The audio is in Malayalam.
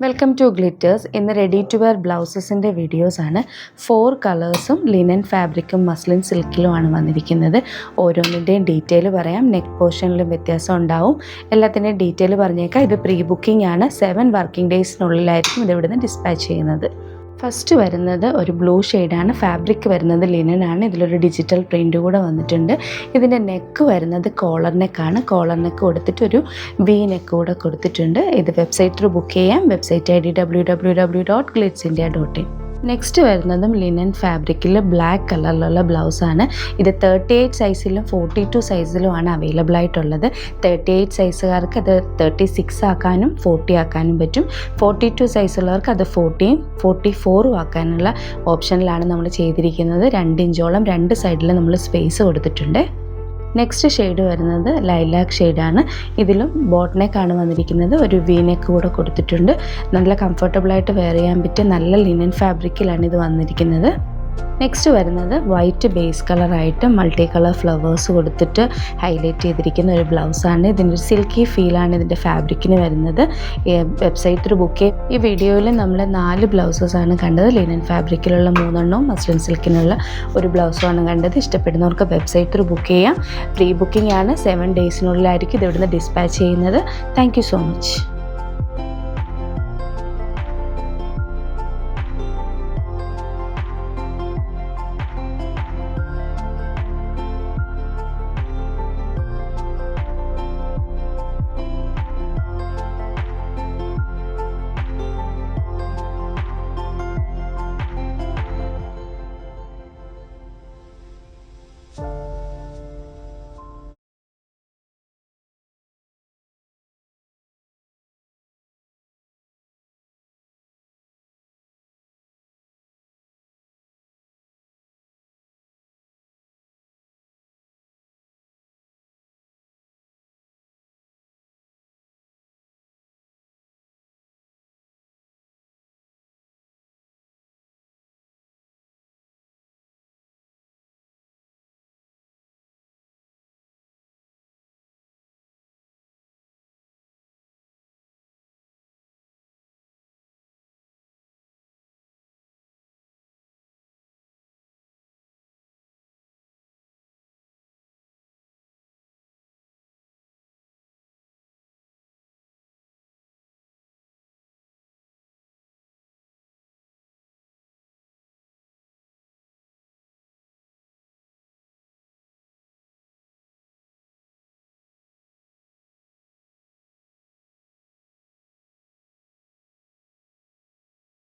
Welcome to glitters. ഇന്ന് റെഡി ടു വെയർ ബ്ലൗസസിൻ്റെ വീഡിയോസാണ്. 4 കളേഴ്സും ലിനൻ ഫാബ്രിക്കും മസ്ലിൻ സിൽക്കിലുമാണ് വന്നിരിക്കുന്നത്. ഓരോന്നിൻ്റെയും ഡീറ്റെയിൽ പറയാം. നെക്ക് പോർഷനിലും വ്യത്യാസം ഉണ്ടാവും. എല്ലാത്തിൻ്റെയും ഡീറ്റെയിൽ പറഞ്ഞേക്കാം. ഇത് പ്രീ ബുക്കിംഗ് ആണ്. 7 വർക്കിംഗ് ഡേയ്സിനുള്ളിലായിരിക്കും ഇത് ഇവിടുന്ന് ഡിസ്പാച്ച് ചെയ്യുന്നത്. ഫസ്റ്റ് വരുന്നത് ഒരു ബ്ലൂ ഷെയ്ഡാണ്. ഫാബ്രിക് വരുന്നത് ലിനനാണ്. ഇതിലൊരു ഡിജിറ്റൽ പ്രിൻ്റ് കൂടെ വന്നിട്ടുണ്ട്. ഇതിൻ്റെ നെക്ക് വരുന്നത് കോളർ നെക്കാണ്. കോളർ നെക്ക് കൊടുത്തിട്ട് ഒരു വി നെക്ക് കൂടെ കൊടുത്തിട്ടുണ്ട്. ഇത് വെബ്സൈറ്റ് ബുക്ക് ചെയ്യാം. Website ID www.glitzindia.in. നെക്സ്റ്റ് വരുന്നതും ലിനൻ ഫാബ്രിക്കിൽ ബ്ലാക്ക് കളറിലുള്ള ബ്ലൗസാണ്. ഇത് 38 സൈസിലും 42 സൈസിലുമാണ് അവൈലബിൾ ആയിട്ടുള്ളത്. 38 സൈസുകാർക്ക് അത് 36 ആക്കാനും 40 ആക്കാനും പറ്റും. 42 സൈസുള്ളവർക്ക് അത് 40ഉം 44ഉം ആക്കാനുള്ള ഓപ്ഷനിലാണ് നമ്മൾ ചെയ്തിരിക്കുന്നത്. 2 ഇഞ്ചോളം 2 സൈഡിൽ നമ്മൾ സ്പേസ് കൊടുത്തിട്ടുണ്ട്. നെക്സ്റ്റ് ഷെയ്ഡ് വരുന്നത് ലൈലാക്ക് ഷെയ്ഡാണ്. ഇതിലും ബോട്ട് നെക്കാണ് വന്നിരിക്കുന്നത്. ഒരു വി നെക്ക് കൂടെ കൊടുത്തിട്ടുണ്ട്. നല്ല കംഫർട്ടബിളായിട്ട് വെയർ ചെയ്യാൻ പറ്റിയ നല്ല ലിനൻ ഫാബ്രിക്കിലാണ് ഇത് വന്നിരിക്കുന്നത്. നെക്സ്റ്റ് വരുന്നത് വൈറ്റ് ബേസ് കളറായിട്ട് മൾട്ടി കളർ ഫ്ലവേഴ്സ് കൊടുത്തിട്ട് ഹൈലൈറ്റ് ചെയ്തിരിക്കുന്ന ഒരു ബ്ലൗസാണ്. ഇതിൻ്റെ ഒരു സിൽക്കി ഫീലാണ് ഇതിൻ്റെ ഫാബ്രിക്കിന് വരുന്നത്. വെബ്സൈറ്റിൽ ബുക്ക് ചെയ്യും. ഈ വീഡിയോയിൽ നമ്മൾ 4 ബ്ലൗസസാണ് കണ്ടത്. ലിനൻ ഫാബ്രിക്കിലുള്ള 3 എണ്ണവും മസ്ലിൻ സിൽക്കിനുള്ള ഒരു ബ്ലൗസുമാണ് കണ്ടത്. ഇഷ്ടപ്പെടുന്നവർക്ക് വെബ്സൈറ്റിൽ ബുക്ക് ചെയ്യാം. പ്രീ ബുക്കിംഗ് ആണ്. 7 ഡേയ്സിനുള്ളിലായിരിക്കും ഇത് ഇവിടുന്ന് ഡിസ്പാച്ച് ചെയ്യുന്നത്. Thank you so much.